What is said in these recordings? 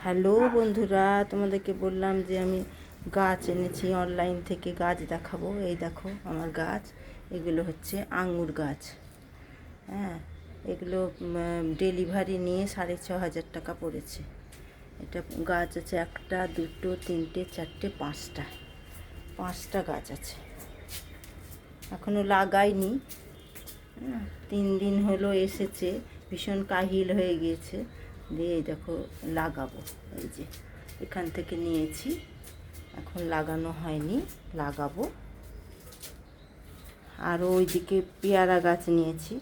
Hello বন্ধুরা, তোমাদেরকে বললাম যে আমি গাছ এনেছি অনলাইন থেকে। গাছ দেখাবো। এই দেখো আমার গাছ। এগুলো হচ্ছে আঙুর গাছ। হ্যাঁ, এগুলো ডেলিভারি নিয়ে 6,500 টাকা পড়েছে। এটা গাছ আছে 1, 2, 3, 4, 5টা গাছ আছে। এখনও লাগাইনি। 3 দিন হলো এসেছে, ভীষণ কাহিল হয়ে গিয়েছে। দিয়ে দেখো লাগাবো। এই যে এখান থেকে নিয়েছি, এখন লাগানো হয়নি, লাগাবো। আর ওইদিকে পেয়ারা গাছ নিয়েছি।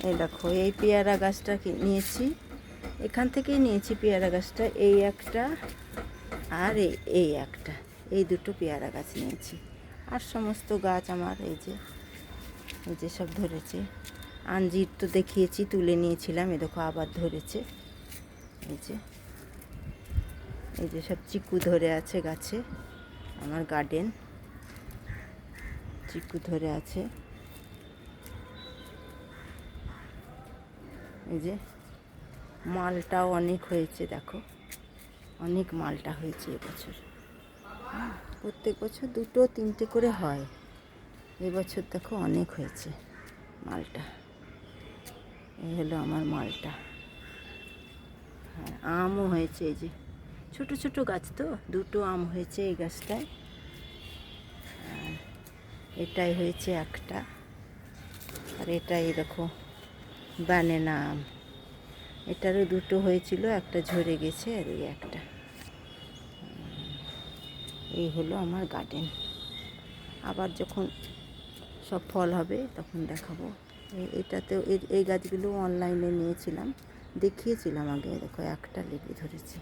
এই দেখো এই পেয়ারা গাছটা নিয়েছি, এখান থেকেই নিয়েছি পেয়ারা গাছটা। এই একটা আর এই একটা, এই দুটো পেয়ারা গাছ নিয়েছি। আর সমস্ত গাছ আমার এই যে সব ধরেছে। আঞ্জির তো দেখিয়েছি, তুলে নিয়েছিলাম। এ দেখো আবার ধরেছে। এই যে সব চিকু ধরে আছে গাছে। আমার গার্ডেন চিকু ধরে আছে। এই যে মালটাও অনেক হয়েছে, দেখো অনেক মালটা হয়েছে এবছর। প্রত্যেক বছর 2-3টে করে হয়, এবছর দেখো অনেক হয়েছে মালটা। এই হলো আমার মালটা। হ্যাঁ, আমও হয়েছে। এই যে ছোট ছোট গাছ তো, 2টো আম হয়েছে এই গাছটায়। আর এটাই হয়েছে একটা। আর এটাই দেখো ব্যানানা আম। এটারও 2টো হয়েছিল, একটা ঝরে গেছে। আর এই একটা। এই হলো আমার গার্ডেন। আবার যখন সব ফল হবে তখন দেখাবো। এটাতেও এই গাছগুলো অনলাইনে নিয়েছিলাম, দেখিয়েছিলাম আগে। দেখো একটা লেবু ধরেছে।